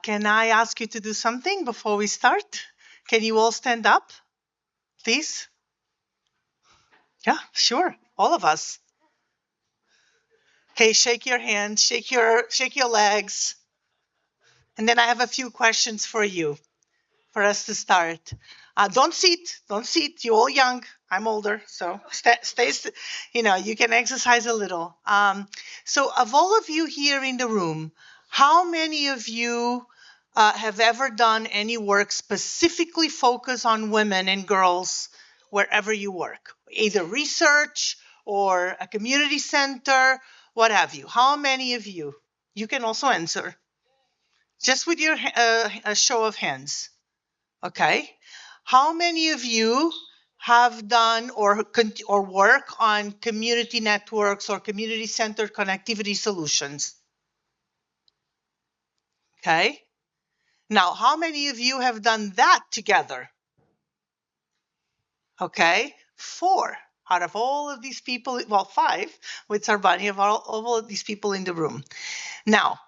Can I ask you to do something before we start? Can you all stand up, please? Yeah, sure. All of us. Okay, shake your hands, shake your legs. And then I have a few questions for you for us to start. Don't sit. You're all young. I'm older, so stay. You can exercise a little. So, of all of you here in the room, how many of you have ever done any work specifically focused on women and girls wherever you work, either research or a community center, what have you? How many of you? You can also answer just with your a show of hands. Okay. How many of you have done or work on community networks or community centered connectivity solutions? Okay. Now, how many of you have done that together? Okay. 4 out of all of these people, well, 5 with Sarbani of all of these people in the room. Now,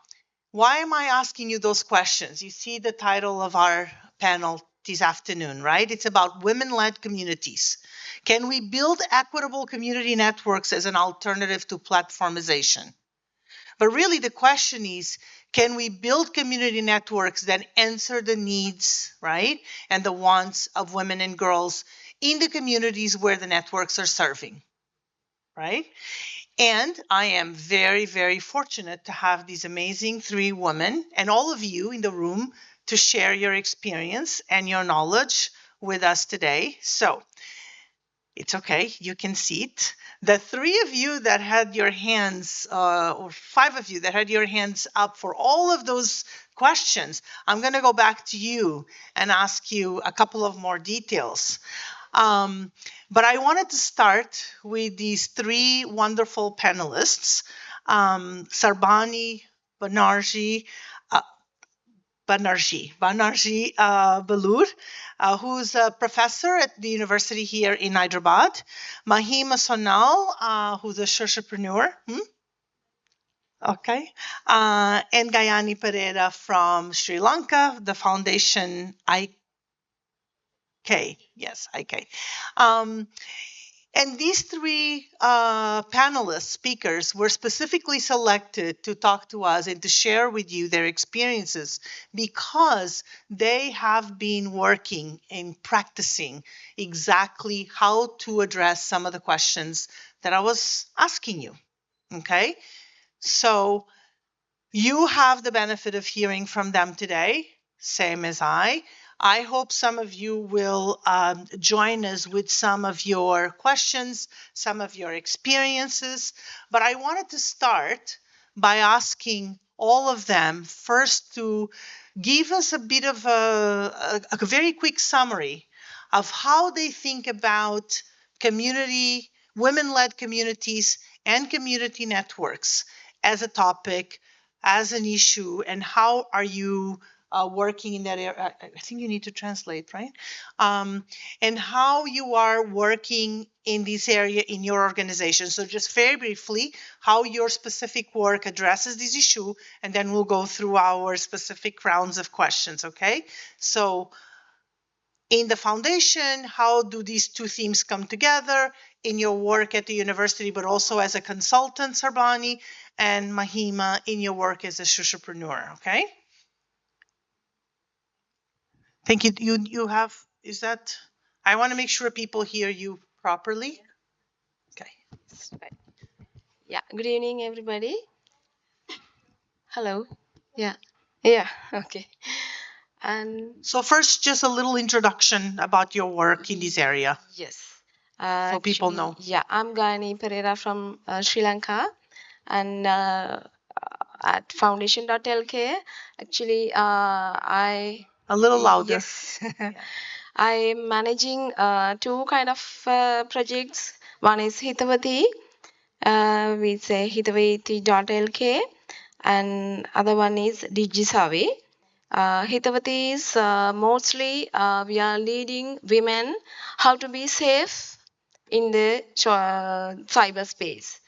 why am I asking you those questions? You see the title of our panel this afternoon, right? It's about women-led communities. Can we build equitable community networks as an alternative to platformization? But really the question is, can we build community networks that answer the needs, right, and the wants of women and girls in the communities where the networks are serving, right? And I am very, very fortunate to have these amazing 3 women and all of you in the room to share your experience and your knowledge with us today. So it's okay, you can see it. The 3 of you that had your hands, or 5 of you that had your hands up for all of those questions, I'm going to go back to you and ask you a couple of more details. But I wanted to start with these 3 wonderful panelists, Sarbani Banerjee, Balur, who's a professor at the university here in Hyderabad, Mahima Sonal, who's a socialpreneur, okay, and Gayani Pereira from Sri Lanka, the foundation IK, yes, IK. And these 3 panelist speakers were specifically selected to talk to us and to share with you their experiences because they have been working and practicing exactly how to address some of the questions that I was asking you. Okay? So you have the benefit of hearing from them today, same as I. I hope some of you will join us with some of your questions, some of your experiences. But I wanted to start by asking all of them first to give us a bit of a very quick summary of how they think about community, women-led communities, and community networks as a topic, as an issue, and how are you working in that area? I think you need to translate, right? And how you are working in this area in your organization. So just very briefly, how your specific work addresses this issue, and then we'll go through our specific rounds of questions, okay? So in the foundation, how do these 2 themes come together in your work at the university, but also as a consultant, Sarbani, and Mahima in your work as a socialpreneur, okay? Thank you. You have, is that, I want to make sure people hear you properly. Okay. Right. Yeah, good evening, everybody. Hello. Yeah. Yeah, okay. And So first, just a little introduction about your work in this area, yes, so people know. yeah, I'm Gayani Pereira from Sri Lanka, and at foundation.lk, actually, I A little louder. yes, I am managing 2 kind of projects. One is Hitavati, we say hitavati.lk, and other one is Digisavi. Hitavati is mostly we are leading women how to be safe in the cyberspace.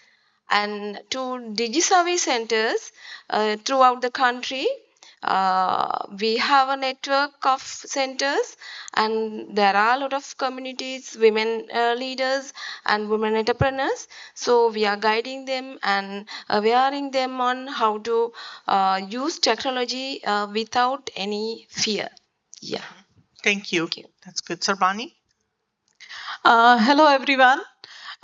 And 2 Digisavi centers throughout the country, We have a network of centers, and there are a lot of communities, women leaders, and women entrepreneurs. So we are guiding them and awareing them on how to use technology without any fear. Yeah. Thank you. Thank you. That's good. Sarbani? Hello everyone.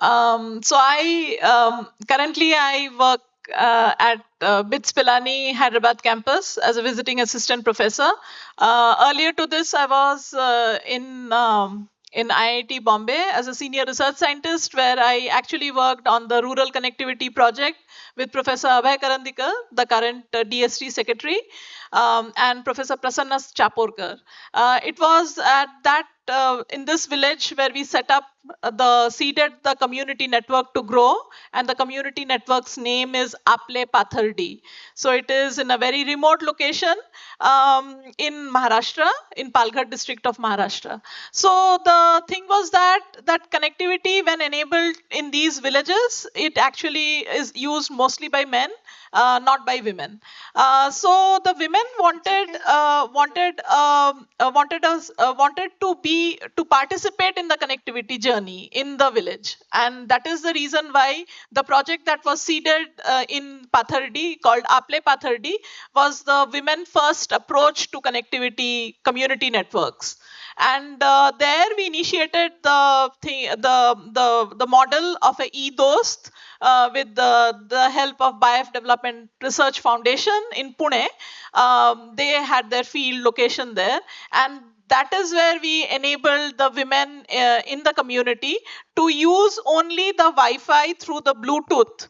So I currently I work at BITS Pilani Hyderabad campus as a visiting assistant professor. Earlier to this, I was in IIT Bombay as a senior research scientist, where I actually worked on the rural connectivity project with Professor Abhay Karandikar, the current DST secretary, and Professor Prasanna Chaporkar. It was at that in this village where we set up the seeded the community network to grow, and the community network's name is Aple Pathardi. So it is in a very remote location in Maharashtra, in Palghar district of Maharashtra. So the thing was that connectivity, when enabled in these villages, it actually is used mostly by men, not by women. So the women wanted to participate in the connectivity journey in the village, and that is the reason why the project that was seeded in Pathardi, called Aple Pathardi, was the women first approach to connectivity community networks. And there we initiated the model of a e-dost with the help of BIF Development Research Foundation in Pune. They had their field location there, and that is where we enabled the women in the community to use only the Wi-Fi through the Bluetooth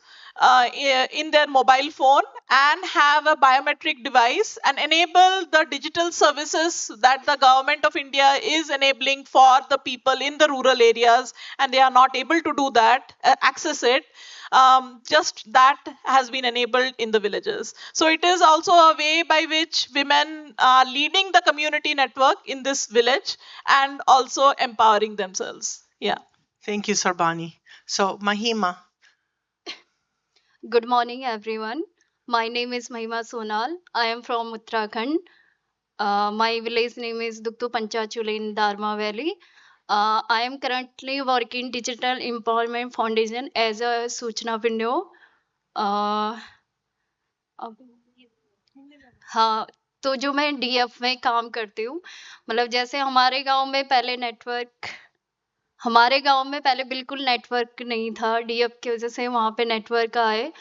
in their mobile phone, and have a biometric device, and enable the digital services that the government of India is enabling for the people in the rural areas, and they are not able to do that, access it. Just that has been enabled in the villages. So it is also a way by which women are leading the community network in this village and also empowering themselves. Yeah. Thank you, Sarbani. So, Mahima. Good morning, everyone. My name is Mahima Sonal. I am from Uttarakhand. My village name is Duktu Panchachule in Dharma Valley. I am currently working Digital Empowerment Foundation as a Suchna window. Uh, अब- हाँ, तो जो मैं DF में काम करती हूँ, मतलब जैसे हमारे गांव में पहले बिल्कुल नेटवर्क नहीं था। डीएफ की वजह से वहाँ पे नेटवर्क आए,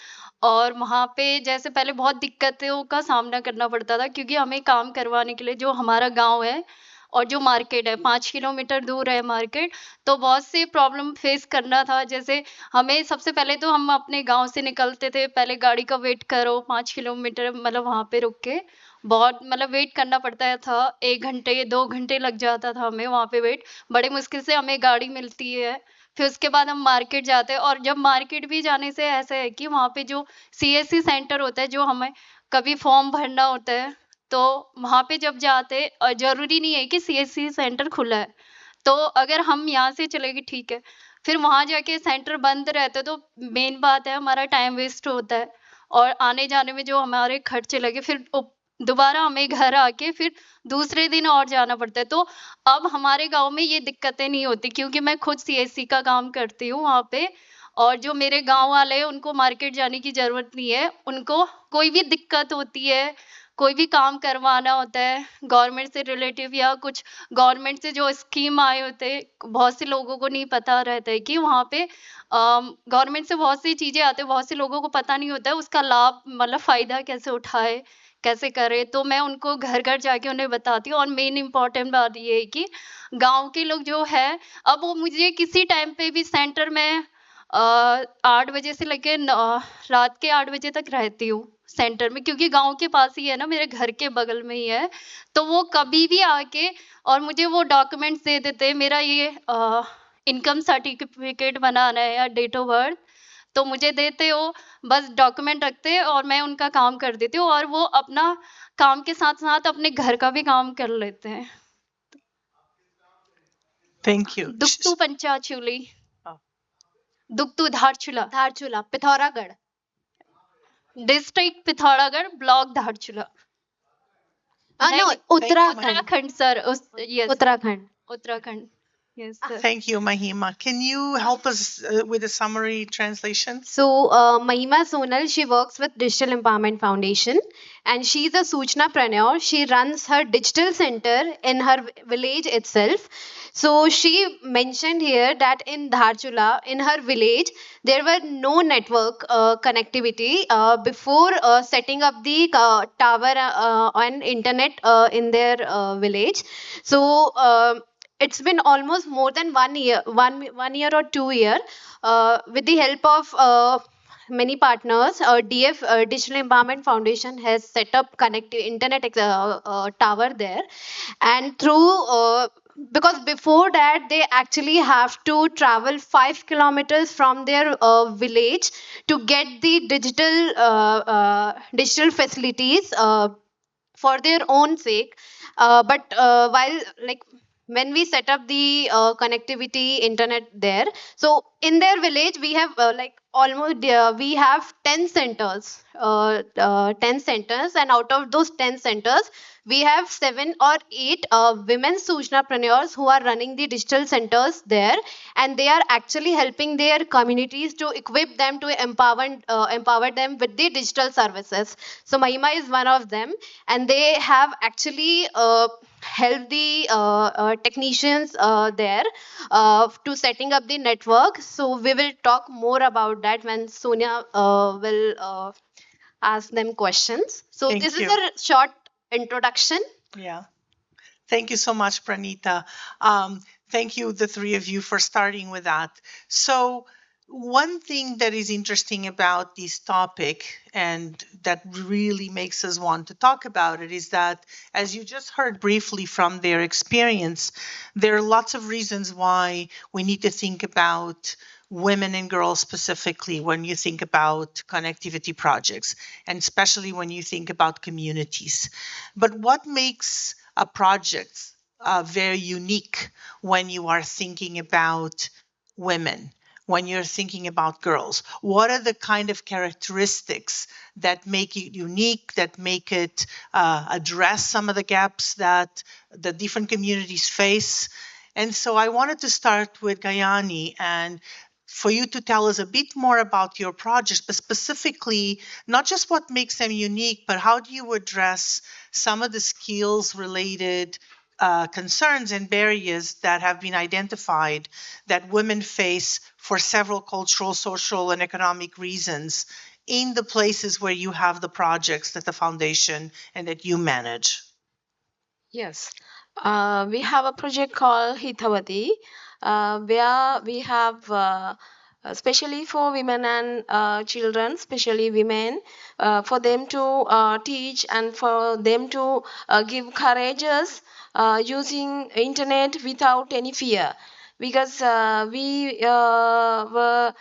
और वहाँ पे जैसे पहले बहुत दिक्कतों का सामना करना पड़ता था, क्योंकि हमें काम करवाने के लिए जो हमारा गांव है और जो मार्केट है 5 किलोमीटर दूर है मार्केट, तो बहुत से प्रॉब्लम फेस करना था। जैसे हमें सबसे पहले तो हम अपने गांव से निकलते थे, पहले गाड़ी का वेट करो 5 किलोमीटर, मतलब वहाँ पे रुक के बहुत मतलब वेट करना पड़ता था। 1 घंटे 2 घंटे लग जाता था हमें वहाँ पे वेट। बड़े मुश्किल से हमें गाड़ी मिलती है। फिर उसके बाद हम मार्केट जाते हैं, और जब मार्केट भी जाने से ऐसा है कि वहाँ पे जो सीएससी सेंटर होता है, जो हमें कभी फॉर्म भरना होता है, तो वहाँ पे जब जाते, और जरूरी नहीं है कि सीएससी सेंटर खुला है, तो अगर हम यहाँ से चले गए ठीक है, फिर वहाँ जाके सेंटर बंद रहते तो मेन बात है हमारा टाइम वेस्ट होता है, और आने जाने में जो हमारे खर्चे लगे, फिर दोबारा हमें घर आके फिर दूसरे दिन और जाना पड़ता है। तो अब हमारे गांव में ये दिक्कतें नहीं होती, क्योंकि मैं खुद सीएससी का काम करती हूँ वहाँ पे, और जो मेरे गांव वाले हैं उनको मार्केट जाने की जरूरत नहीं है। उनको कोई भी दिक्कत होती है, कोई भी काम करवाना होता है गवर्नमेंट से रिलेटिव, या कुछ गवर्नमेंट से जो स्कीम आए होते हैं, बहुत से लोगों को नहीं पता रहता है कि वहाँ पे गवर्नमेंट से बहुत सी चीजें आती है, बहुत से लोगों को पता नहीं होता है उसका लाभ, मतलब फायदा कैसे उठाए, कैसे करे। तो मैं उनको घर घर जाके उन्हें बताती हूँ। और मेन इम्पॉर्टेंट बात ये है कि गांव के लोग जो है, अब वो मुझे किसी टाइम पे भी सेंटर में 8 बजे से लेके रात के 8 बजे तक रहती हूँ सेंटर में, क्योंकि गांव के पास ही है ना, मेरे घर के बगल में ही है। तो वो कभी भी आके और मुझे वो डॉक्यूमेंट्स दे देते हैं, मेरा ये इनकम सर्टिफिकेट बनाना है या डेट ऑफ बर्थ, तो मुझे देते हो, बस डॉक्यूमेंट रखते हैं और मैं उनका काम कर देती हूँ, और वो अपना काम के साथ साथ अपने घर का भी काम कर लेते हैं। Thank you. Duktu Panchachuli, Oh. Duktu Dharchula, Dharchula Pithoragarh. District Pithoragarh, block Dharchula. No, Uttarakhand. Uttarakhand, sir. Yes, Uttarakhand. Uttarakhand. Yes, sir. Thank you, Mahima. Can you help us with a summary translation? So, Mahima Sonal, she works with Digital Empowerment Foundation and she's a Suchnapreneur. She runs her digital center in her village itself. So, she mentioned here that in Dharchula, in her village, there were no network connectivity before setting up the tower and internet in their village. So, it's been almost more than 1 year, one year or 2 year, with the help of many partners. DF Digital Empowerment Foundation has set up connected internet tower there, and through because before that they actually have to travel 5 kilometers from their village to get the digital facilities for their own sake. But while like when we set up the connectivity internet there, so in their village we have like almost we have 10 centers, 10 centers, and out of those 10 centers we have 7 or 8 women Sujnapreneurs who are running the digital centers there, and they are actually helping their communities to equip them to empower them with the digital services. So Mahima is one of them, and they have actually helped the technicians there to setting up the network. So we will talk more about that when Sonia will ask them questions. So Thank this is you. a short introduction. Yeah. Thank you so much, Pranita. Thank you, the three of you, for starting with that. So, one thing that is interesting about this topic and that really makes us want to talk about it is that, as you just heard briefly from their experience, there are lots of reasons why we need to think about women and girls specifically when you think about connectivity projects, and especially when you think about communities. But what makes a project very unique when you are thinking about women, when you're thinking about girls? What are the kind of characteristics that make it unique, that make it address some of the gaps that the different communities face? And so I wanted to start with Gayani and for you to tell us a bit more about your projects, but specifically not just what makes them unique, but how do you address some of the skills related concerns and barriers that have been identified that women face for several cultural, social, and economic reasons in the places where you have the projects that the foundation and that you manage? Yes. We have a project called Hitavati, where we have, especially for women and children, especially women, for them to teach and for them to give courageous using internet without any fear. Because we were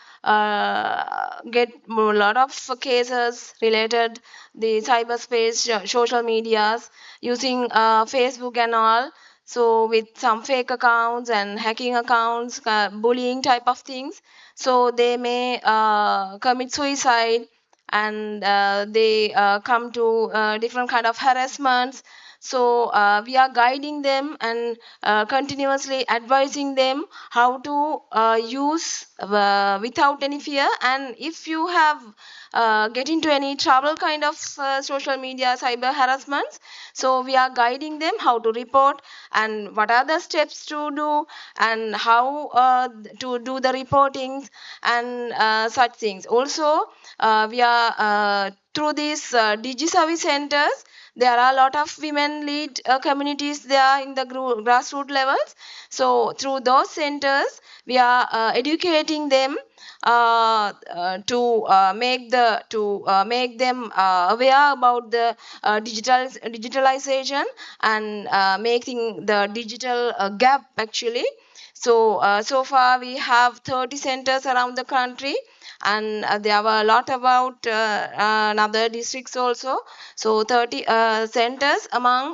get a lot of cases related the cyberspace, social medias, using Facebook and all. So with some fake accounts and hacking accounts, bullying type of things. So they may commit suicide, and they come to different kind of harassments. So we are guiding them and continuously advising them how to use without any fear. And if you have get into any trouble kind of social media cyber harassments, so we are guiding them how to report and what are the steps to do and how to do the reporting and such things. Also we are through these digi service centers, there are a lot of women lead communities there in the grassroots levels. So through those centers we are educating them to make them aware about the digitalization and making the digital gap actually. So so far we have 30 centers around the country, and there were a lot about other districts also. So 30 centers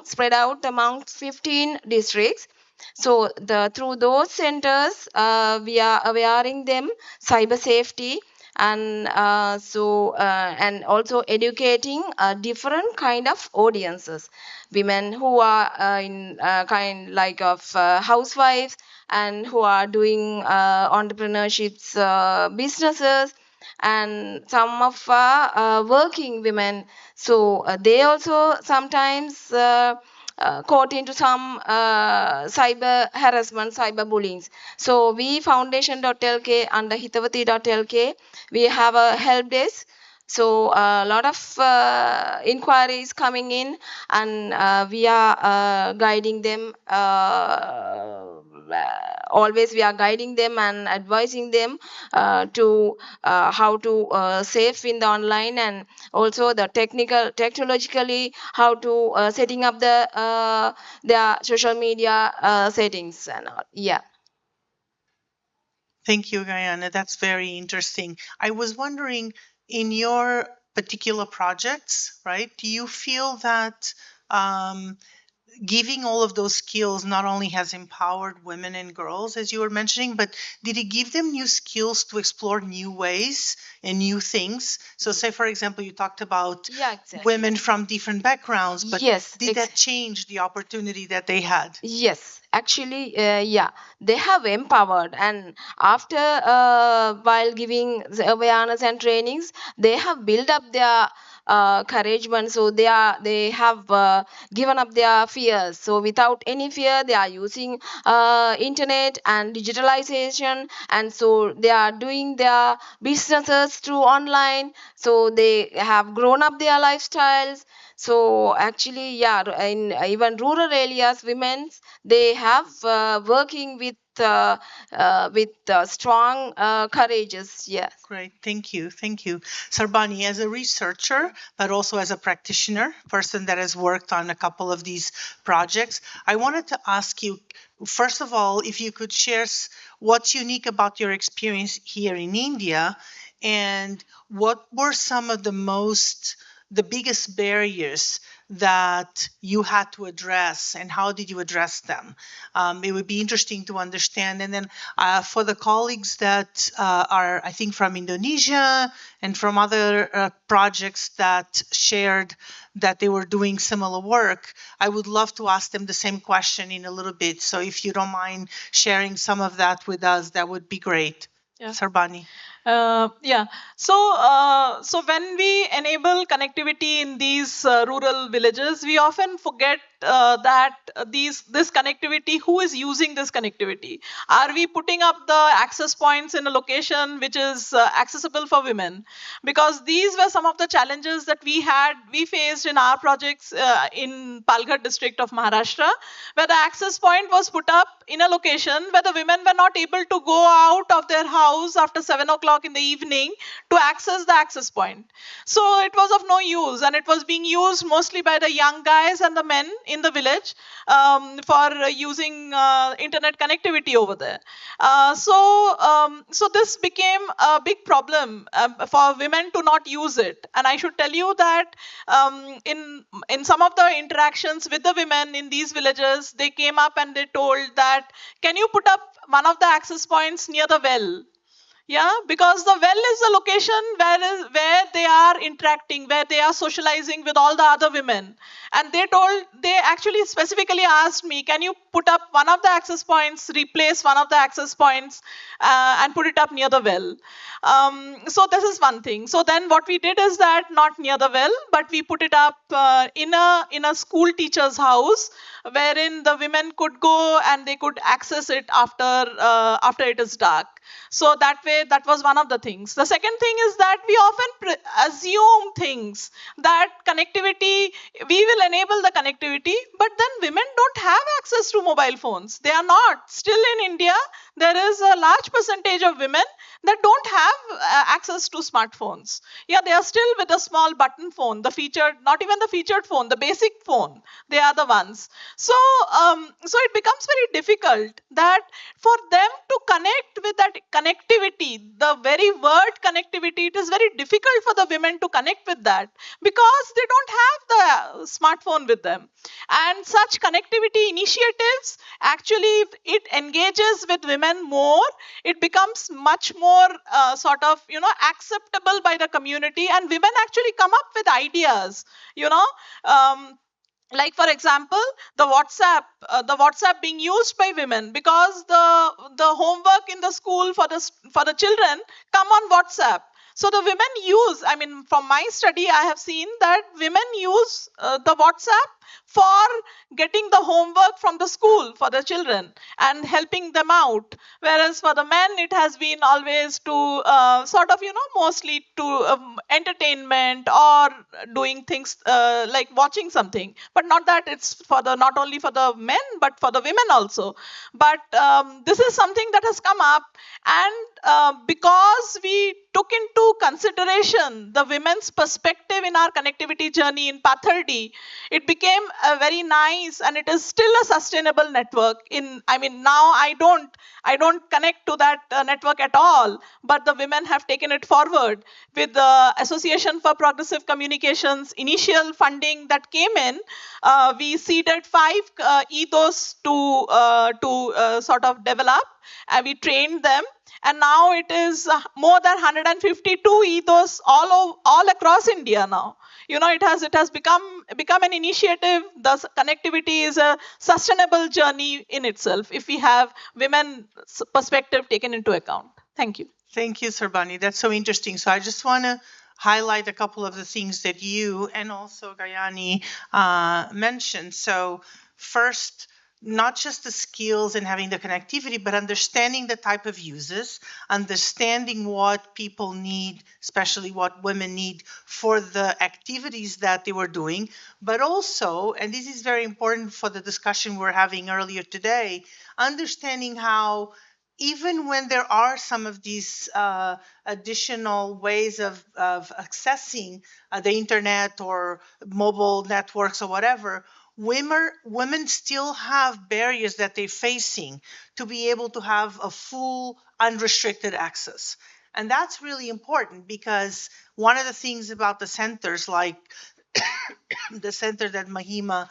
spread out among 15 districts. So through those centers we are awareing them cyber safety and and also educating different kind of audiences, women who are in kind like of housewives, and who are doing entrepreneurships businesses, and some of working women. So they also sometimes caught into some cyber harassment, cyber bullying. So we foundation.lk under hitavati.lk, we have a help desk. So a lot of inquiries coming in, and we are guiding them. Always we are guiding them and advising them to how to safe in the online, and also the technologically how to setting up their social media settings and all. Yeah. Thank you, Gayana. That's very interesting. I was wondering, in your particular projects, right, do you feel that um, giving all of those skills not only has empowered women and girls, as you were mentioning, but did it give them new skills to explore new ways and new things? So, say, for example, you talked about Yeah, exactly. women from different backgrounds, but Yes, did that change the opportunity that they had? Yes, actually, yeah, they have empowered, and after while giving the awareness and trainings, they have built up their encouragement. So they have given up their fears. So without any fear, they are using internet and digitalization, and so they are doing their businesses through online. So they have grown up their lifestyles. So actually, yeah, in even rural areas, women, they have working with strong courageous. Yes. Great, thank you, thank you. Sarbani, as a researcher, but also as a practitioner, person that has worked on a couple of these projects, I wanted to ask you, first of all, if you could share what's unique about your experience here in India, and what were some of the biggest barriers that you had to address, and how did you address them? It would be interesting to understand. And then for the colleagues that are, I think, from Indonesia and from other projects that shared that they were doing similar work, I would love to ask them the same question in a little bit. So if you don't mind sharing some of that with us, that would be great. Yeah. Sarbani. Yeah. So when we enable connectivity in these rural villages, we often forget that this connectivity, who is using this connectivity? Are we putting up the access points in a location which is accessible for women? Because these were some of the challenges that we faced in our projects in Palghar district of Maharashtra, where the access point was put up in a location where the women were not able to go out of their house after 7 o'clock in the evening to access the access point. So it was of no use, and it was being used mostly by the young guys and the men in the village for using internet connectivity over there. So this became a big problem for women to not use it. And I should tell you that in some of the interactions with the women in these villages, they came up and they told that, can you put up one of the access points near the well? Yeah, because the well is the location where they are interacting, where they are socializing with all the other women. And they actually specifically asked me, can you put up one of the access points, replace one of the access points, and put it up near the well? So this is one thing. So then what we did is that, not near the well, but we put it up in a school teacher's house, wherein the women could go and they could access it after it is dark. So that way, that was one of the things. The second thing is that we often assume things, that connectivity, we will enable the connectivity, but then women don't have access to mobile phones. They are not. Still in India, there is a large percentage of women that don't have access to smartphones. Yeah, they are still with a small button phone, the featured, not even the featured phone, the basic phone. They are the ones. So it becomes very difficult that for them to connect with that connectivity, the very word connectivity, it is very difficult for the women to connect with that because they don't have the smartphone with them. And such connectivity initiatives, actually, if it engages with women more, it becomes much more sort of, acceptable by the community, and women actually come up with ideas, you know. Um, like for example, the whatsapp being used by women, because the homework in the school for the children come on whatsapp. So the women use, I mean, from my study I have seen that women use the whatsapp for getting the homework from the school for the children and helping them out, whereas for the men it has been always to sort of, mostly to entertainment or doing things like watching something. But not that it's for the, not only for the men but for the women also. But this is something that has come up, and because we took into consideration the women's perspective in our connectivity journey in Pathardi, it became a very nice, and it is still a sustainable network. In, I mean, now I don't connect to that network at all, but the women have taken it forward with the Association for Progressive Communications initial funding that came in. We seeded 5 ethos to sort of develop, and we trained them, and now it is more than 152 ethos all across India now. It has become an initiative. The connectivity is a sustainable journey in itself if we have women perspective taken into account. Thank you. Thank you, Sarbani. That's so interesting. So I just want to highlight a couple of the things that you and also Gayani mentioned. So first, not just the skills and having the connectivity, but understanding the type of uses, understanding what people need, especially what women need for the activities that they were doing, but also, and this is very important for the discussion we were having earlier today, understanding how even when there are some of these additional ways of accessing the internet or mobile networks or whatever, women still have barriers that they're facing to be able to have a full unrestricted access. And that's really important because one of the things about the centers, like the center that Mahima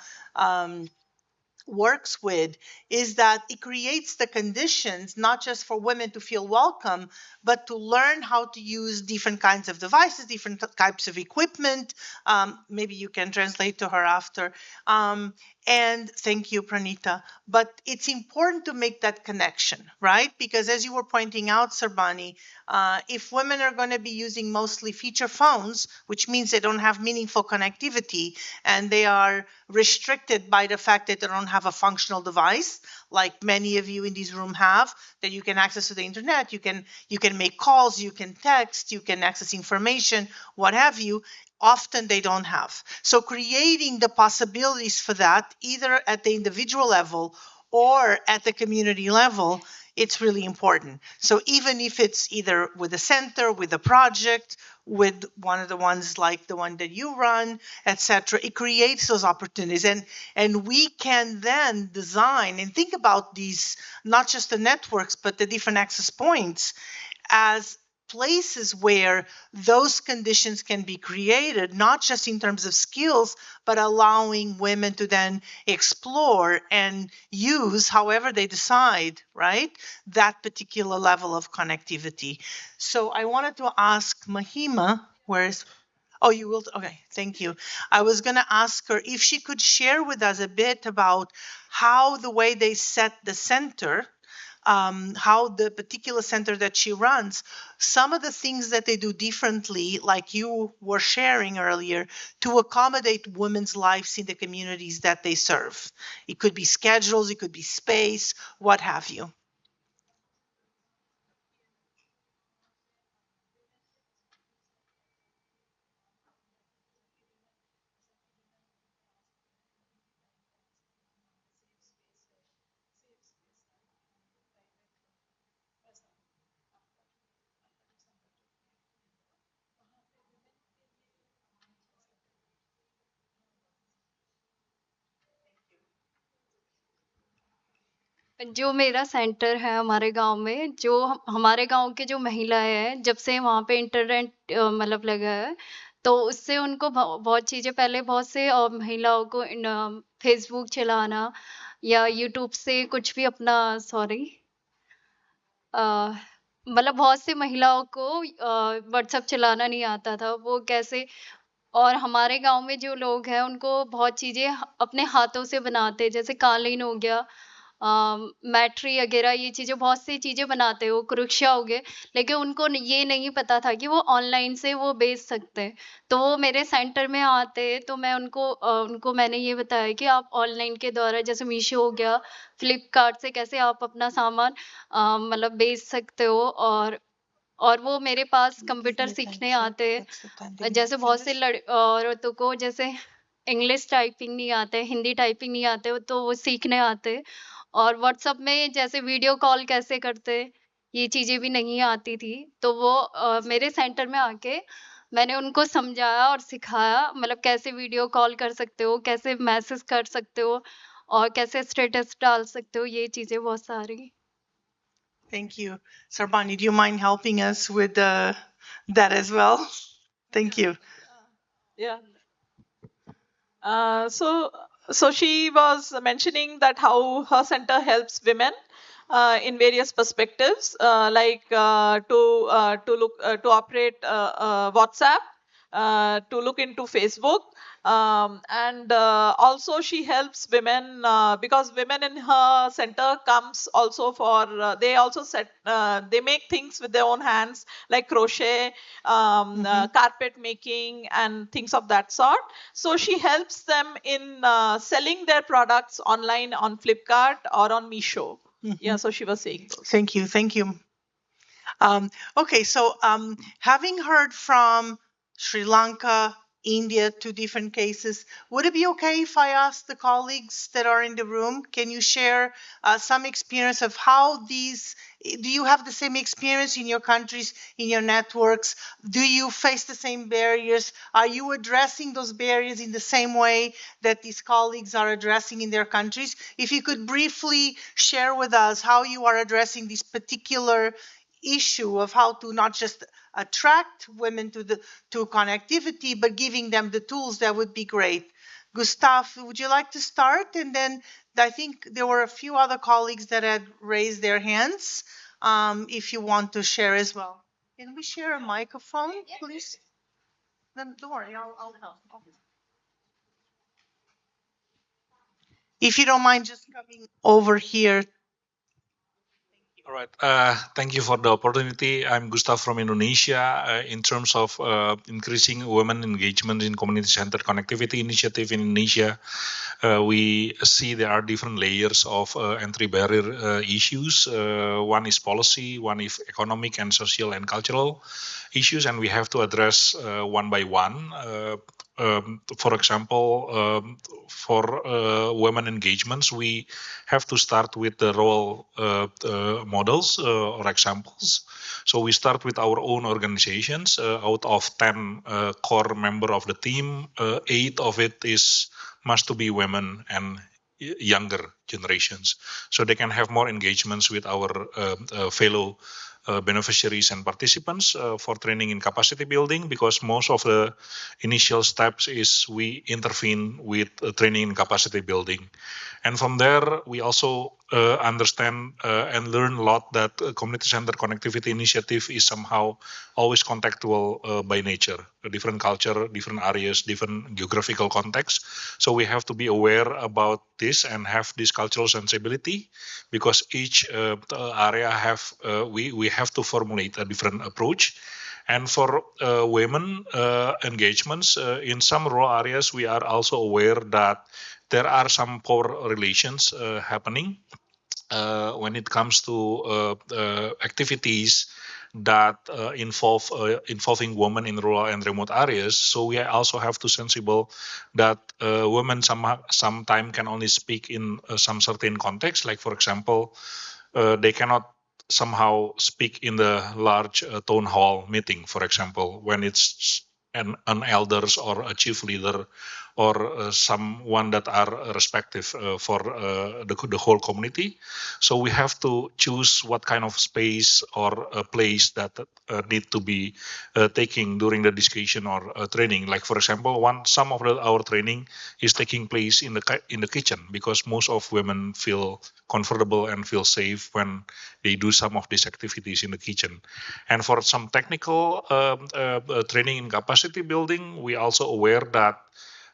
works with, is that it creates the conditions not just for women to feel welcome, but to learn how to use different kinds of devices, different types of equipment. Maybe you can translate to her after. And thank you, Pranita. But it's important to make that connection, right? Because as you were pointing out, Sarbani, if women are going to be using mostly feature phones, which means they don't have meaningful connectivity and they are restricted by the fact that they don't have a functional device, like many of you in this room have, that you can access to the internet, you can make calls, you can text, you can access information, what have you. Often they don't have. So creating the possibilities for that, either at the individual level or at the community level, it's really important. So even if it's either with a center, with a project, with one of the ones like the one that you run, etc., it creates those opportunities. And we can then design and think about these, not just the networks, but the different access points as places where those conditions can be created, not just in terms of skills, but allowing women to then explore and use, however they decide, right, that particular level of connectivity. So I wanted to ask Mahima, where's Oh, you will? Okay, thank you. I was going to ask her if she could share with us a bit about how the way they set the center, how the particular center that she runs, some of the things that they do differently, like you were sharing earlier, to accommodate women's lives in the communities that they serve. It could be schedules, it could be space, what have you. जो मेरा centre है हमारे गांव में, जो हमारे गांव के जो महिलाएं हैं, जब से वहाँ पे इंटरनेट मतलब लगा है, तो उससे उनको बहुत चीज़ें, पहले बहुत से महिलाओं को फेसबुक चलाना या यूट्यूब से कुछ भी अपना, सॉरी, मतलब बहुत सी महिलाओं को व्हाट्सएप चलाना नहीं आता था, वो कैसे। और हमारे गांव में जो लोग हैं उनको बहुत चीज़ें अपने हाथों से बनाते हैं, जैसे कालीन हो गया, मैट्री वगैरह, ये चीज़ें, बहुत सी चीज़ें बनाते हैं, वो क्रुशिया हो गए, लेकिन उनको ये नहीं पता था कि वो ऑनलाइन से वो बेच सकते हैं। तो वो मेरे सेंटर में आते हैं, तो मैं उनको मैंने ये बताया कि आप ऑनलाइन के द्वारा, जैसे मीशो हो गया, फ्लिपकार्ट से कैसे आप अपना सामान मतलब बेच सकते हो। और वो मेरे पास कंप्यूटर सीखने आते हैं। जैसे बहुत से औरतों को जैसे इंग्लिश टाइपिंग नहीं आता है, हिंदी टाइपिंग नहीं आते हो, तो वो सीखने आते हैं। और व्हाट्सएप में जैसे वीडियो कॉल कैसे करते, ये चीज़ें भी नहीं आती थी। तो वो मेरे सेंटर में आके मैंने उनको समझाया और सिखाया, मतलब कैसे वीडियो कॉल कर सकते हो, कैसे मैसेज कर सकते हो, और कैसे स्टेटस डाल सकते हो, ये चीज़ें बहुत सारी। Thank you. Sarbani, do you mind helping us with that as well? Thank you. Yeah. So, so she was mentioning that how her center helps women in various perspectives, like to operate WhatsApp, to look into Facebook, and also she helps women because women in her center comes also for they also they make things with their own hands like crochet, carpet making, and things of that sort. So she helps them in selling their products online on Flipkart or on Meesho. Yeah, so she was saying those. Thank you. Thank you. Okay, so having heard from Sri Lanka, India, two different cases, would it be okay if I ask the colleagues that are in the room, can you share some experience of how these, do you have the same experience in your countries, in your networks? Do you face the same barriers? Are you addressing those barriers in the same way that these colleagues are addressing in their countries? If you could briefly share with us how you are addressing these particular issue of how to not just attract women to connectivity, but giving them the tools, that would be great. Gustav, would you like to start? And then I think there were a few other colleagues that had raised their hands. If you want to share as well. Can we share a microphone, please? Then don't worry, I'll help. If you don't mind just coming over here. All right. Thank you for the opportunity. I'm Gustav from Indonesia. In terms of increasing women engagement in community-centered connectivity initiative in Indonesia, we see there are different layers of entry barrier issues. One is policy, one is economic and social and cultural issues, and we have to address one by one. For example, for women engagements, we have to start with the role models or examples. So we start with our own organizations. Out of 10 core member of the team, 8 of it must to be women and younger generations, so they can have more engagements with our fellow beneficiaries and participants for training in capacity building, because most of the initial steps is we intervene with training in capacity building. And from there, we also understand and learn a lot that community-centered connectivity initiative is somehow always contextual by nature, a different culture, different areas, different geographical context. So we have to be aware about this and have this cultural sensibility, because each area we have to formulate a different approach. And for women engagements in some rural areas, we are also aware that there are some power relations happening when it comes to activities that involving women in rural and remote areas. So we also have to sensible that women sometimes can only speak in some certain context. Like for example, they cannot somehow speak in the large town hall meeting, for example, when it's an elders or a chief leader or someone that are respective for the whole community. So we have to choose what kind of space or a place that need to be taking during the discussion or training. Like for example, some of our training is taking place in the kitchen, because most of women feel comfortable and feel safe when they do some of these activities in the kitchen. And for some technical training in capacity building, we also aware that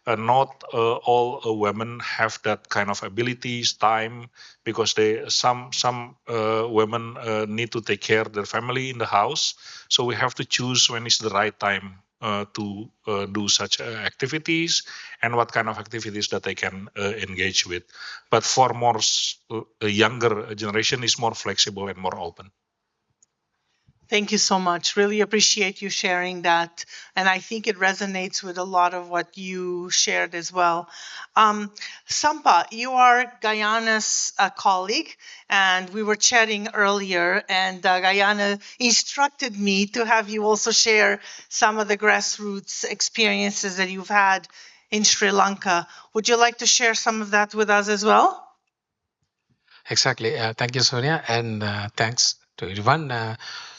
not all women have that kind of abilities, time, because some women need to take care of their family in the house. So we have to choose when is the right time to do such activities, and what kind of activities that they can engage with. But for more younger generation is more flexible and more open. Thank you so much. Really appreciate you sharing that. And I think it resonates with a lot of what you shared as well. Sampa, you are Guyana's colleague, and we were chatting earlier, and Guyana instructed me to have you also share some of the grassroots experiences that you've had in Sri Lanka. Would you like to share some of that with us as well? Exactly. Thank you, Sonia, and thanks to everyone.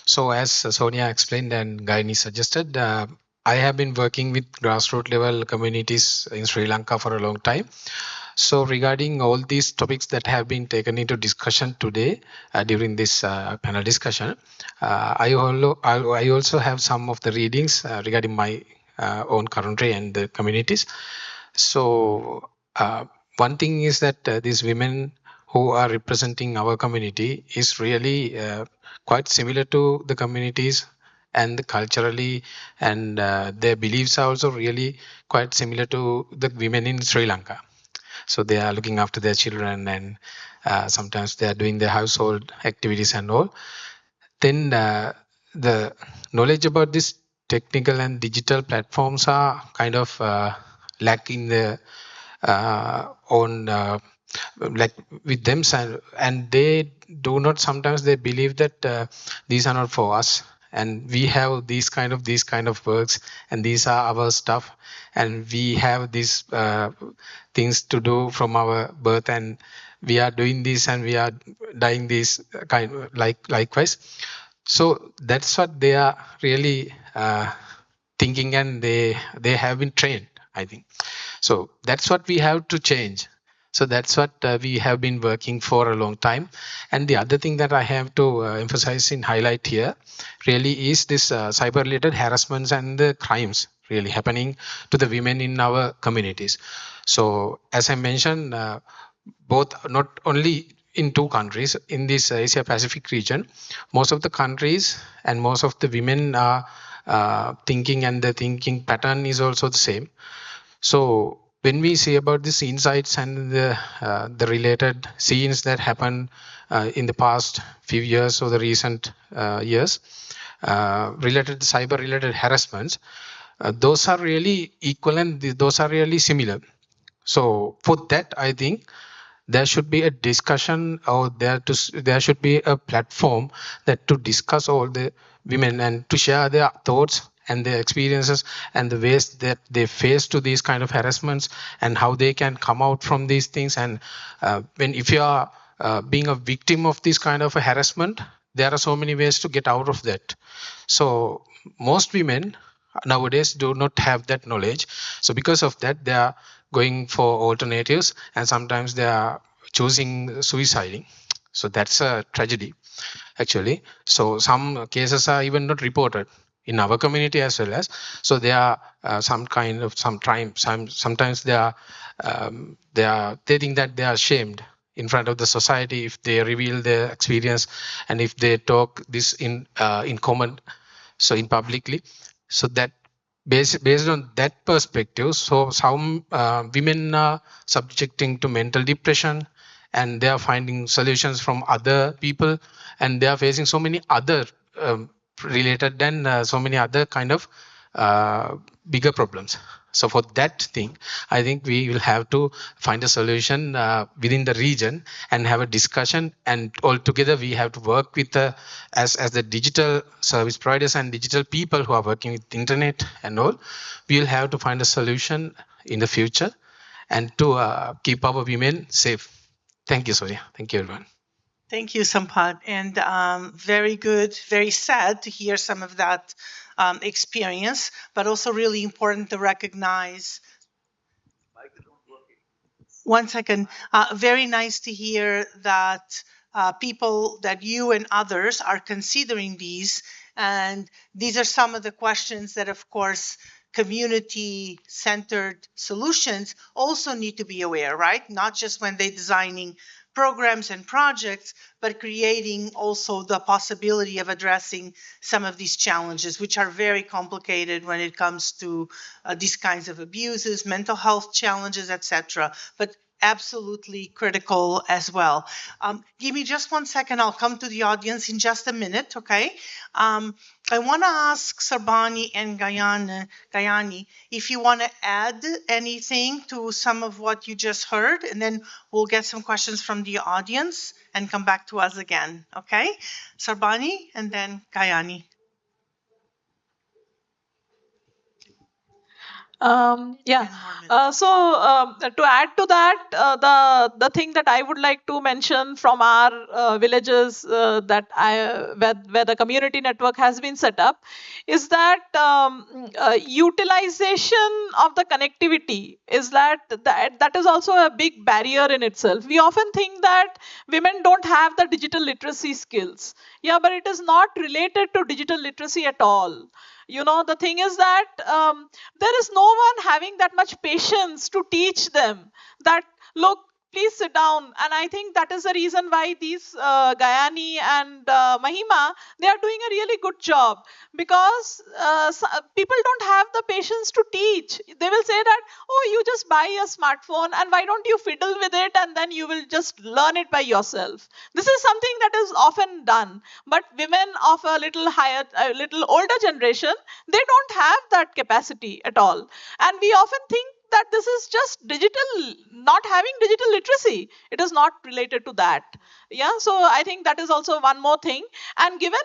So as Sonia explained and Gaini suggested, I have been working with grassroots level communities in Sri Lanka for a long time. So regarding all these topics that have been taken into discussion today during this panel discussion, I also have some of the readings regarding my own country and the communities. So one thing is that these women who are representing our community is really quite similar to the communities, and culturally, and their beliefs are also really quite similar to the women in Sri Lanka. So they are looking after their children, and sometimes they are doing their household activities and all. Then the knowledge about this technical and digital platforms are kind of lacking the on like with them, and they do not, sometimes they believe that these are not for us, and we have these kind of works, and these are our stuff, and we have these things to do from our birth, and we are doing this and we are dying this likewise. So that's what they are really thinking, and they have been trained, I think. So that's what we have to change. So that's what we have been working for a long time. And the other thing that I have to emphasize in highlight here really is this cyber related harassments and the crimes really happening to the women in our communities. So as I mentioned, both, not only in two countries in this Asia Pacific region, most of the countries and most of the women are thinking, and the thinking pattern is also the same. So when we see about these insights and the related scenes that happened in the past few years or the recent years related to cyber related harassments, those are really equivalent, those are really similar. So for that, I think there should be a discussion, or there should be a platform that to discuss all the women and to share their thoughts and their experiences and the ways that they face to these kind of harassments and how they can come out from these things. And if you are being a victim of this kind of a harassment, there are so many ways to get out of that. So most women nowadays do not have that knowledge. So because of that, they are going for alternatives, and sometimes they are choosing suiciding. So that's a tragedy, actually. So some cases are even not reported in our community as well as. So there are sometimes they think that they are ashamed in front of the society if they reveal their experience and if they talk this in common, so in publicly. So that based on that perspective, so some women are subjecting to mental depression, and they are finding solutions from other people, and they are facing so many other related and so many other kind of bigger problems. So for that thing, I think we will have to find a solution within the region and have a discussion, and all together we have to work with as the digital service providers and digital people who are working with internet and all. We will have to find a solution in the future and to keep our women safe. Thank you, Sonia. Thank you, everyone. Thank you, Sampad. And very good, very sad to hear some of that experience, but also really important to recognize. One second. Very nice to hear that people, that you and others are considering these. And these are some of the questions that, of course, community centered solutions also need to be aware, right? Not just when they're designing programs and projects, but creating also the possibility of addressing some of these challenges, which are very complicated when it comes to these kinds of abuses, mental health challenges, etc. But absolutely critical as well. Give me just one second. I'll come to the audience in just a minute, okay? I want to ask Sarbani and Gayani if you want to add anything to some of what you just heard, and then we'll get some questions from the audience and come back to us again, okay? Sarbani and then Gayani. Yeah. 10 more minutes. To add to that, the thing that I would like to mention from our villages where the community network has been set up is that utilization of the connectivity is that is also a big barrier in itself. We often think that women don't have the digital literacy skills. Yeah, but it is not related to digital literacy at all. The thing is that there is no one having that much patience to teach them that, look, please sit down. And I think that is the reason why these Gayani and Mahima, they are doing a really good job, because people don't have the patience to teach. They will say that, oh, you just buy a smartphone and why don't you fiddle with it and then you will just learn it by yourself. This is something that is often done. But women of a little older generation, they don't have that capacity at all. And we often think that this is just digital, not having digital literacy. It is not related to that. Yeah, so I think that is also one more thing. And given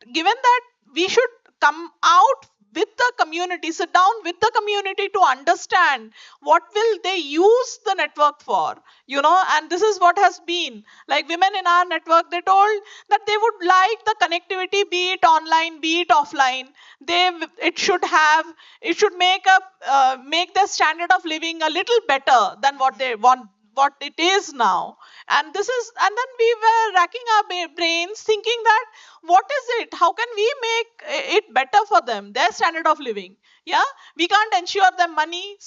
that we should come out with the community, sit down with the community to understand what will they use the network for, and this is what has been like. Women in our network, they told that they would like the connectivity, be it online, be it offline. It should make their standard of living a little better than what they want, what it is now. And then we were racking our brains thinking that, what is it, how can we make it better for them, their standard of living? Yeah, we can't ensure them money,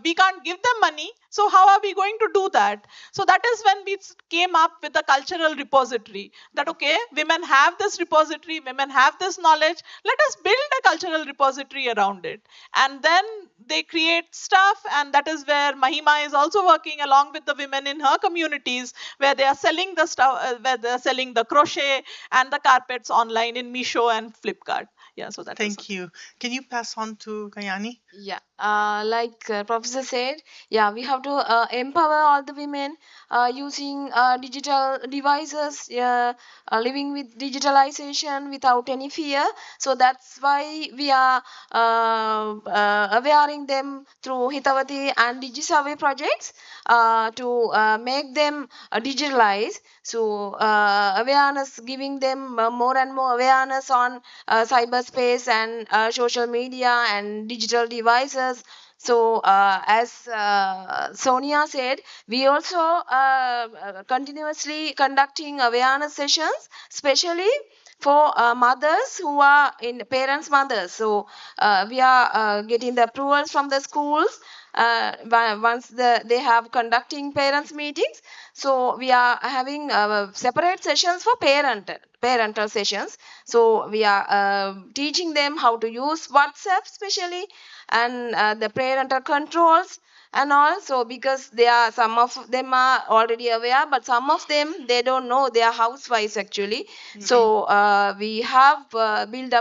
we can't give them money, so how are we going to do that? So that is when we came up with the cultural repository, that okay, women have this repository, women have this knowledge, let us build a cultural repository around it. And then they create stuff, and that is where Mahima is also working along with the women in her communities, where they are selling the stuff, where they are selling the crochet and the carpets online in Misho and Flipkart. Yeah, so that. Thank you. Can you pass on to Gayani? Yeah, like Professor said, yeah, we have to empower all the women using digital devices, living with digitalization without any fear. So that's why we are awareing them through Hitavati and DigiSurvey projects to make them digitalize. So awareness, giving them more and more awareness on cyberspace and social media and digital devices. So as Sonia said, we also continuously conducting awareness sessions, especially for mothers who are in parents mothers. So we are getting the approvals from the schools once they have conducting parents meetings. So we are having separate sessions for parental sessions. So we are teaching them how to use WhatsApp especially, and the parental controls and all. So because some of them are already aware, but some of them, they don't know, they are housewives actually. So we have build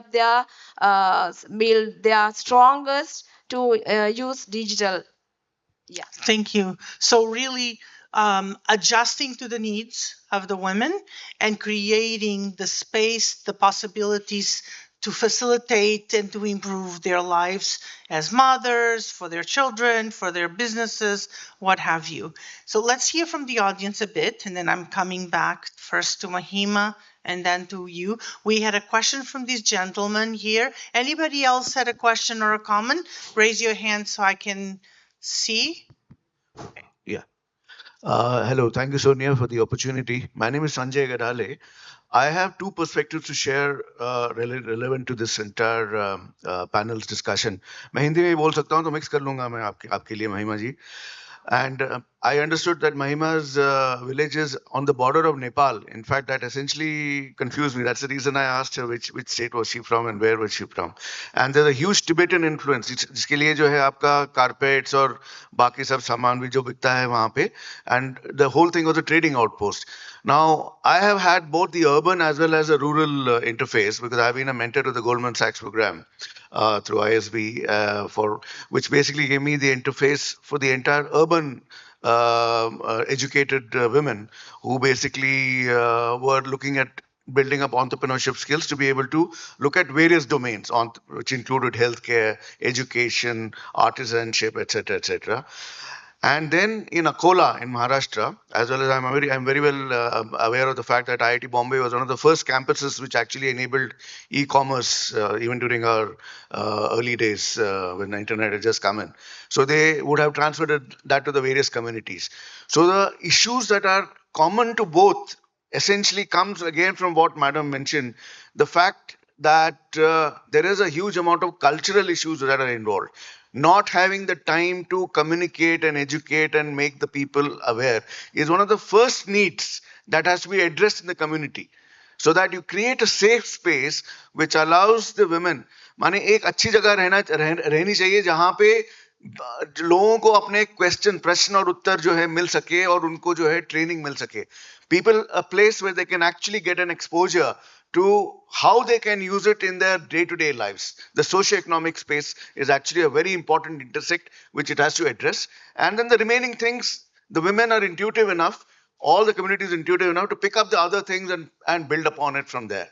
their strongest to use digital. Yeah. Thank you. So really adjusting to the needs of the women and creating the space, the possibilities to facilitate and to improve their lives as mothers, for their children, for their businesses, what have you. So let's hear from the audience a bit, and then I'm coming back first to Mahima and then to you. We had a question from this gentleman here. Anybody else had a question or a comment? Raise your hand so I can see. Yeah. Hello. Thank you, Sonia, for the opportunity. My name is Sanjay Gadale. I have two perspectives to share relevant to this entire panel's discussion. मैं हिंदी में भी बोल सकता हूँ तो mix कर लूंगा मैं आपके लिए महिमा जी. And I understood that Mahima's village is on the border of Nepal. In fact, that essentially confused me. That's the reason I asked her which state was she from and where was she from. And there's a huge Tibetan influence. जिसके लिए जो है आपका carpets और बाकी सब सामान भी जो बिकता है वहाँ पे. And the whole thing was a trading outpost. Now, I have had both the urban as well as a rural interface because I've been a mentor to the Goldman Sachs program through ISB, for which basically gave me the interface for the entire urban educated women who basically were looking at building up entrepreneurship skills to be able to look at various domains, which included healthcare, education, artisanship, etc., etc. And then in Akola in Maharashtra, as well as I'm very well aware of the fact that IIT Bombay was one of the first campuses which actually enabled e-commerce even during our early days when the internet had just come in. So they would have transferred that to the various communities. So the issues that are common to both essentially comes again from what Madam mentioned, the fact that there is a huge amount of cultural issues that are involved. Not having the time to communicate and educate and make the people aware is one of the first needs that has to be addressed in the community, so that you create a safe space which allows the women, माने एक अच्छी जगह रहनी चाहिए जहां पे लोगों को अपने क्वेश्चन प्रश्न और उत्तर जो है मिल सके और उनको जो है ट्रेनिंग मिल सके. People, a place where they can actually get an exposure to how they can use it in their day-to-day lives. The socio-economic space is actually a very important intersect which it has to address. And then the remaining things, the women are intuitive enough, all the communities intuitive enough to pick up the other things and build upon it from there.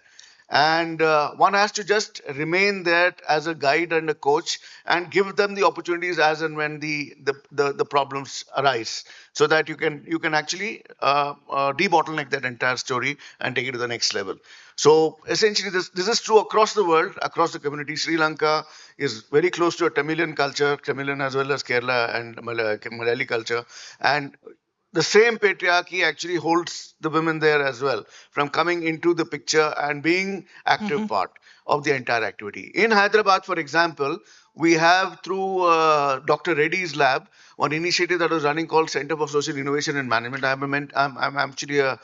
And one has to just remain there as a guide and a coach and give them the opportunities as and when the problems arise, so that you can actually debottleneck that entire story and take it to the next level. So essentially this is true across the world, across the community. Sri Lanka is very close to a Tamilian culture, Tamilian as well as Kerala and Malayali culture, and the same patriarchy actually holds the women there as well from coming into the picture and being active part of the entire activity. In Hyderabad, for example, we have through Dr. Reddy's lab one initiative that was running called Center for Social Innovation and Management. I'm actually a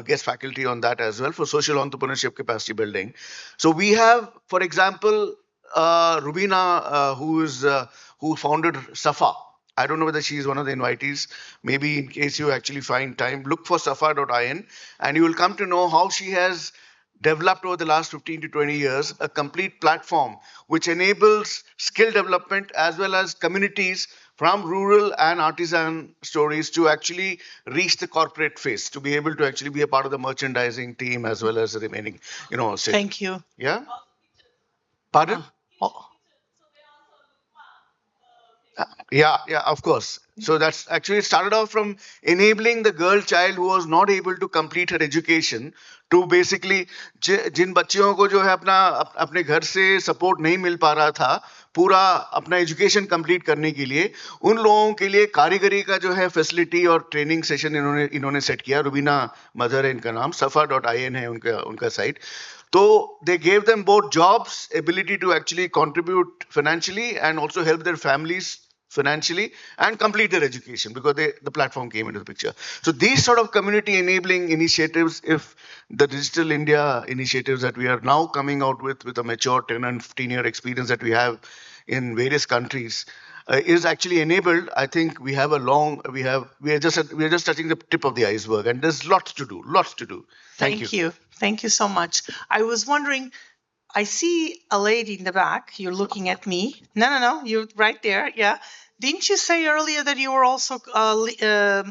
guest faculty on that as well for social entrepreneurship capacity building. So we have, for example, Rubina, who founded Safa. I don't know whether she is one of the invitees. Maybe in case you actually find time, look for safa.in and you will come to know how she has developed over the last 15 to 20 years a complete platform which enables skill development as well as communities from rural and artisan stories to actually reach the corporate phase, to be able to actually be a part of the merchandising team as well as the remaining, Thank you. Yeah? Pardon? Oh. Yeah, of course. So that's actually started off from enabling the girl child who was not able to complete her education to basically जिन बच्चियों को जो है अपने घर से support नहीं मिल पा रहा था पूरा अपना एजुकेशन कंप्लीट करने के लिए, उन लोगों के लिए कारीगरी का जो है फैसिलिटी और ट्रेनिंग सेशन इन्होंने सेट किया. रुबीना मदर है इनका नाम, safa.in है उनका site. So they gave them both jobs, ability to actually contribute financially and also help their families financially and complete their education because the platform came into the picture. So these sort of community enabling initiatives, if the Digital India initiatives that we are now coming out with a mature 10 and 15-year experience that we have in various countries, is actually enabled, I think we are just touching the tip of the iceberg, and there's lots to do. Thank you. Thank you so much. I was wondering, I see a lady in the back. You're looking at me. No, you're right there. Yeah. Didn't you say earlier that you were also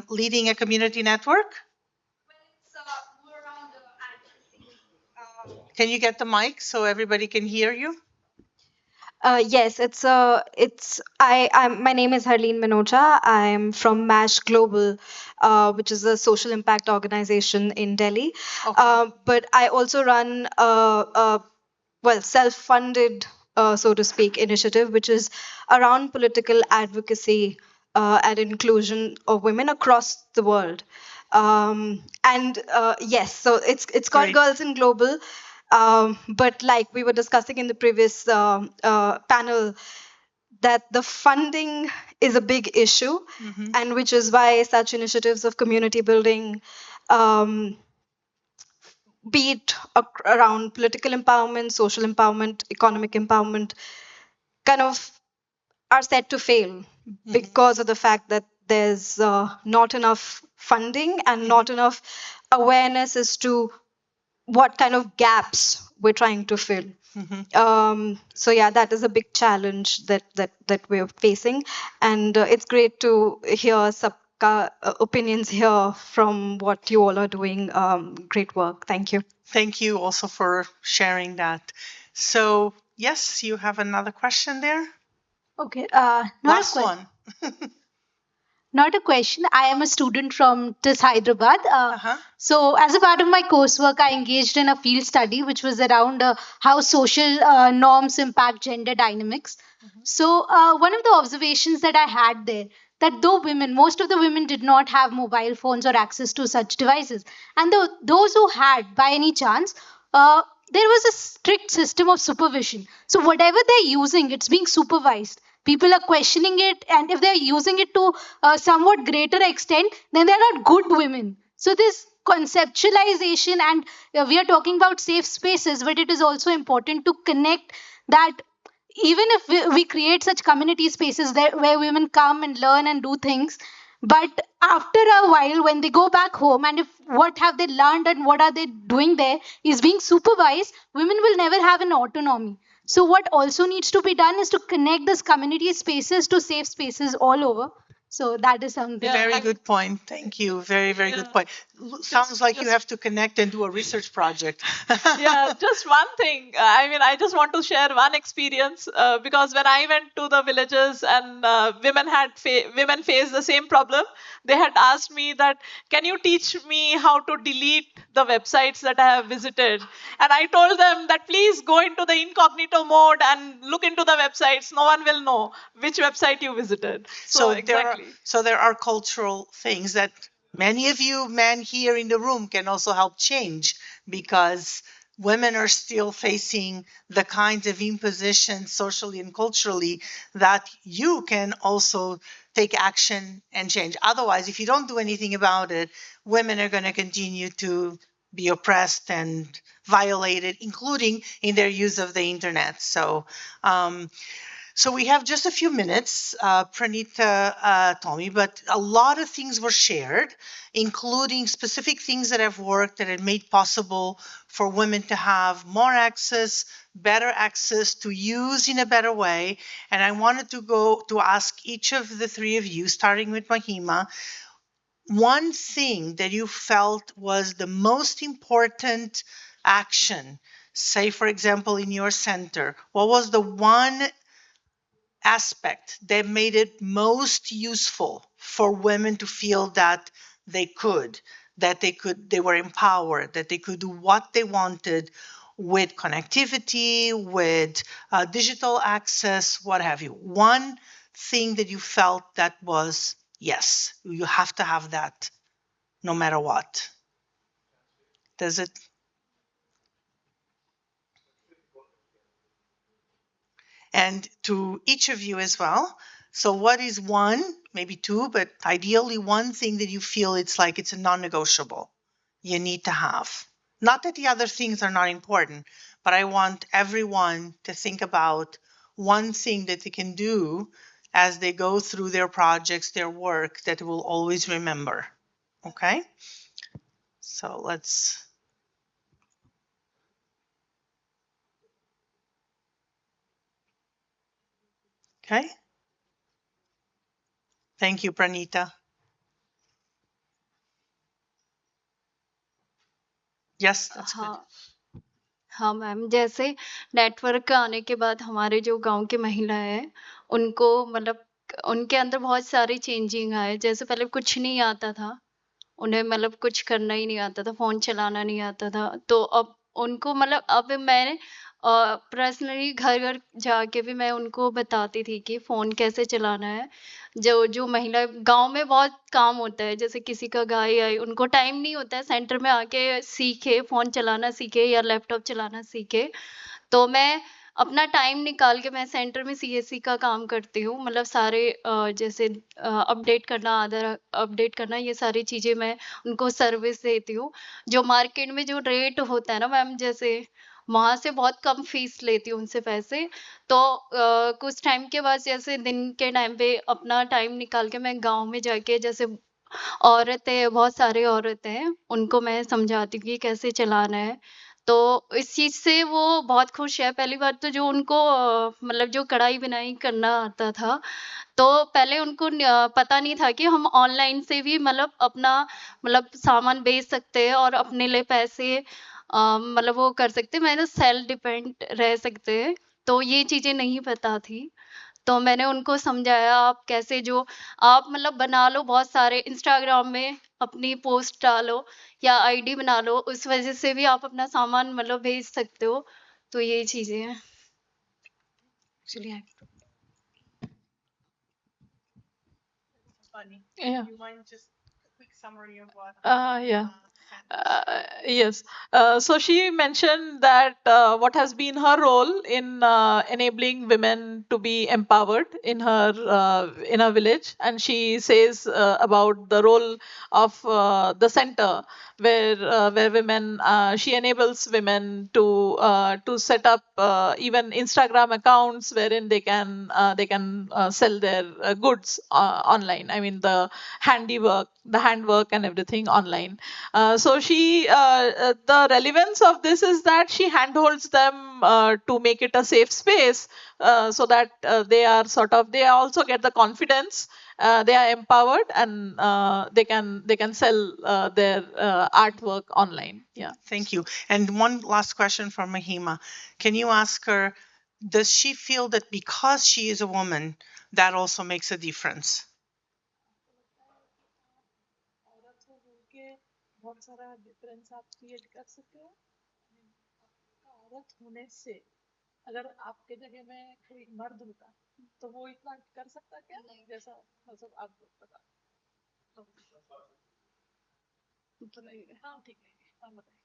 leading a community network? Can you get the mic so everybody can hear you? Yes, my name is Harleen Minocha. I'm from MASH Global, which is a social impact organization in Delhi. But I also run self-funded, so to speak, initiative, which is around political advocacy and inclusion of women across the world. And yes, so it's called Great. Girls in Global. But like we were discussing in the previous panel, that the funding is a big issue, and which is why such initiatives of community building, um, be it around political empowerment, social empowerment, economic empowerment, kind of are set to fail because of the fact that there's not enough funding and not enough awareness as to what kind of gaps we're trying to fill. So yeah, that is a big challenge that we're facing, and it's great to hear sabka opinions here from what you all are doing. Great work. Thank you. Thank you also for sharing that. So yes, you have another question there. Okay, Last one. not a question. I am a student from TIS Hyderabad. So, as a part of my coursework, I engaged in a field study which was around how social norms impact gender dynamics. So, one of the observations that I had there, that though women, most of the women did not have mobile phones or access to such devices, and those who had, by any chance, there was a strict system of supervision. So, whatever they're using, it's being supervised. People are questioning it, and if they're using it to a somewhat greater extent, then they're not good women. So this conceptualization, and we are talking about safe spaces, but it is also important to connect that even if we create such community spaces there where women come and learn and do things, but after a while when they go back home, and if what have they learned and what are they doing there is being supervised, women will never have an autonomy. So what also needs to be done is to connect these community spaces to safe spaces all over. So that is something. Very good point. Thank you. Very, very good point. Sounds like you have to connect and do a research project. Yeah, just one thing. I mean, I just want to share one experience because when I went to the villages and women faced the same problem, they had asked me that, can you teach me how to delete the websites that I have visited? And I told them that please go into the incognito mode and look into the websites. No one will know which website you visited. So exactly. There are cultural things that many of you men here in the room can also help change, because women are still facing the kinds of impositions socially and culturally that you can also take action and change. Otherwise, if you don't do anything about it, women are going to continue to be oppressed and violated, including in their use of the internet. So we have just a few minutes, Pranita, Tommy, but a lot of things were shared, including specific things that have worked that have made possible for women to have more access, better access, to use in a better way. And I wanted to go to ask each of the three of you, starting with Mahima, one thing that you felt was the most important action, say, for example, in your center. What was the one aspect that made it most useful for women to feel that they were empowered, that they could do what they wanted with connectivity, with digital access, what have you? One thing that you felt that was, yes, you have to have that no matter what. Does it? And to each of you as well. So what is one, maybe two, but ideally one thing that you feel it's like it's a non-negotiable you need to have? Not that the other things are not important, but I want everyone to think about one thing that they can do as they go through their projects, their work, that will always remember. Okay? So let's... Okay? Thank you, Pranita. Yes, that's good. हाँ ma'am, जैसे network आने के बाद हमारे जो गाँव की महिलाएँ हैं, उनको मतलब उनके अंदर बहुत सारी चेंजिंग आए। जैसे पहले कुछ नहीं आता था, उन्हें मतलब कुछ करना ही नहीं आता था, फ़ोन चलाना नहीं आता था। तो अब उनको मतलब अब मैं पर्सनली घर-घर जाके भी मैं उनको बताती थी कि फ़ोन कैसे चलाना है। जो जो महिला गाँव में बहुत काम होता है, जैसे किसी का गाय आई, उनको टाइम नहीं होता है सेंटर में आके सीखे, फ़ोन चलाना सीखे या लैपटॉप चलाना सीखे। तो मैं अपना टाइम निकाल के मैं सेंटर में सीएससी का काम करती हूँ। मतलब सारे जैसे अपडेट करना, आधार अपडेट करना, ये सारी चीज़ें मैं उनको सर्विस देती हूँ। जो मार्केट में जो रेट होता है ना मैम, जैसे वहाँ से बहुत कम फीस लेती हूँ उनसे पैसे। तो कुछ टाइम के बाद जैसे दिन के टाइम पे अपना टाइम निकाल के मैं गाँव में जाके जैसे औरतें बहुत सारी औरतें हैं, उनको मैं समझाती हूँ कि कैसे चलाना है। तो इस चीज़ से वो बहुत खुश है। पहली बात तो जो उनको मतलब जो कढ़ाई-बुनाई करना आता था, तो पहले उनको पता नहीं था कि हम ऑनलाइन से भी मतलब अपना मतलब सामान बेच सकते हैं और अपने लिए पैसे मतलब वो कर सकते हैं, मतलब सेल्फ डिपेंड रह सकते हैं। तो ये चीज़ें नहीं पता थी। तो मैंने उनको समझाया आप कैसे जो आप मतलब बना लो बहुत सारे इंस्टाग्राम में अपनी पोस्ट डालो या आईडी बना लो, उस वजह से भी आप अपना सामान मतलब भेज सकते हो। तो ये चीज़ें हैं। चलिए Yeah. You mind just a quick summary of what? Yeah. Yes. So she mentioned that what has been her role in enabling women to be empowered in her village, and she says about the role of the center where women she enables women to set up even Instagram accounts wherein they can sell their goods online. I mean the handwork and everything online. So the relevance of this is that she handholds them to make it a safe space, so that they also get the confidence, they are empowered, and they can sell their artwork online. Yeah. Thank you. And one last question from Mahima. Can you ask her, does she feel that because she is a woman, that also makes a difference? अगर आपके जगह में कोई मर्द होता तो वो इतना कर सकता क्या जैसा मतलब आप बता हाँ ठीक है हाँ बताइए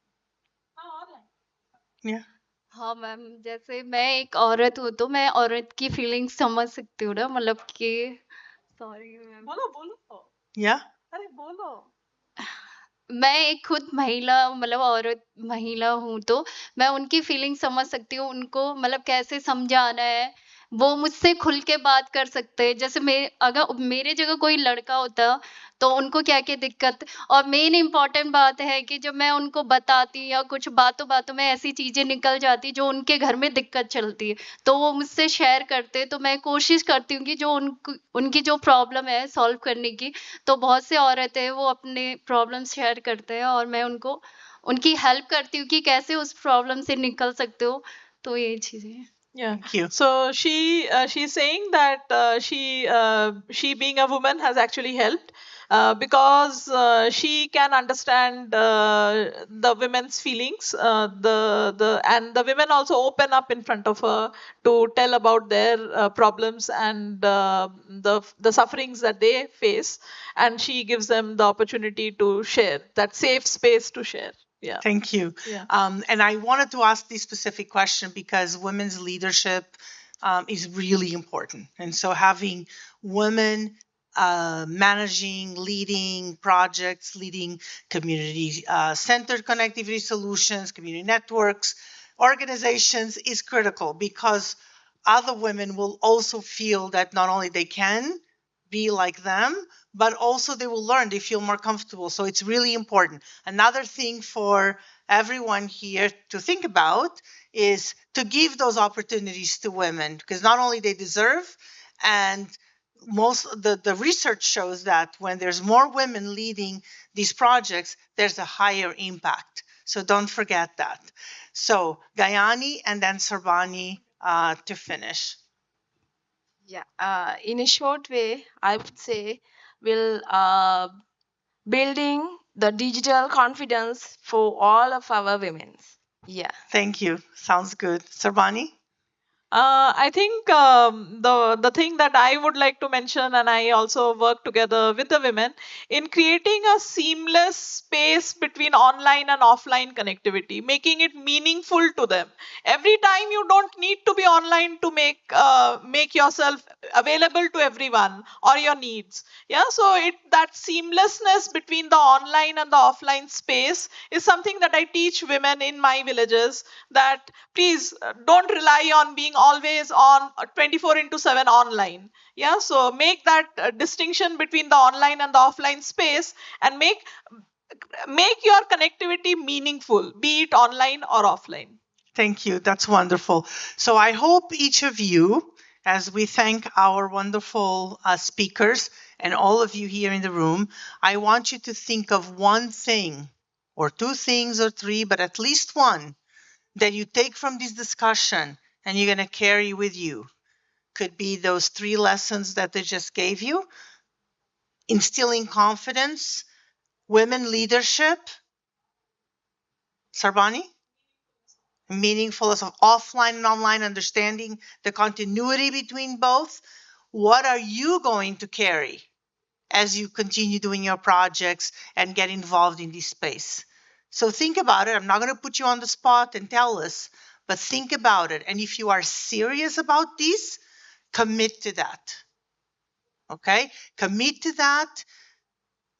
हाँ ऑनलाइन Yeah. हाँ मैम, जैसे मैं एक औरत हूँ तो मैं औरत की फीलिंग्स समझ सकती हूँ ना, मतलब कि सॉरी मैम। बोलो बोलो Yeah. अरे बोलो मैं एक खुद महिला मतलब औरत महिला हूँ, तो मैं उनकी फीलिंग समझ सकती हूँ, उनको मतलब कैसे समझाना है, वो मुझसे खुल के बात कर सकते हैं। जैसे अगर मेरे जगह कोई लड़का होता, तो उनको क्या-क्या दिक्कत। और मेन इम्पोर्टेंट बात है कि जब मैं उनको बताती या कुछ बातों-बातों में ऐसी चीज़ें निकल जाती, जो उनके घर में दिक्कत चलती है, तो वो मुझसे शेयर करते, तो मैं कोशिश करती हूँ कि जो उनकी जो प्रॉब्लम है सॉल्व करने की। तो बहुत से औरतें हैं वो अपने प्रॉब्लम्स शेयर करते हैं और मैं उनको उनकी हेल्प करती हूँ कि कैसे उस प्रॉब्लम से निकल सकते हो। तो ये चीज़ें हैं। Yeah. Thank you. So she's saying that she being a woman has actually helped because she can understand the women's feelings. The women also open up in front of her to tell about their problems and the sufferings that they face, and she gives them the opportunity to share that safe space to share. Yeah. Thank you. Yeah. And I wanted to ask this specific question because women's leadership is really important. And so having women managing, leading projects, leading community centered connectivity solutions, community networks, organizations is critical because other women will also feel that not only they can be like them, but also they will learn, they feel more comfortable. So it's really important. Another thing for everyone here to think about is to give those opportunities to women because not only they deserve, and the research shows that when there's more women leading these projects, there's a higher impact. So don't forget that. So Gayani and then Sarbani to finish. Yeah, in a short way, I would say we'll building the digital confidence for all of our women. Yeah. Thank you. Sounds good. Sarbani? I think the thing that I would like to mention, and I also work together with the women in creating a seamless space between online and offline connectivity, making it meaningful to them. Every time you don't need to be online to make yourself available to everyone or your needs. Yeah, so that seamlessness between the online and the offline space is something that I teach women in my villages, that please don't rely on being always on 24 into 7 online. Yeah, so make that distinction between the online and the offline space, and make your connectivity meaningful, be it online or offline. Thank you. That's wonderful. So I hope each of you, as we thank our wonderful speakers and all of you here in the room, I want you to think of one thing or two things or three, but at least one that you take from this discussion and you're going to carry with you. Could be those three lessons that they just gave you: instilling confidence, women leadership, Sarbani, meaningful as of offline and online, understanding the continuity between both. What are you going to carry as you continue doing your projects and get involved in this space? So think about it. I'm not going to put you on the spot and tell us, but think about it. And if you are serious about this, commit to that. Okay? Commit to that.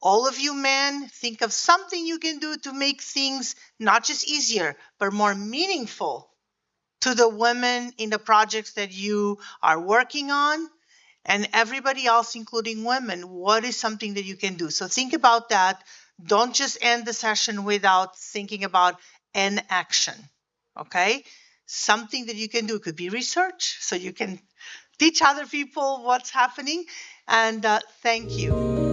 All of you men, think of something you can do to make things not just easier, but more meaningful to the women in the projects that you are working on, and everybody else, including women. What is something that you can do? So think about that. Don't just end the session without thinking about an action. Okay? Something that you can do. It could be research, so you can teach other people what's happening. And thank you.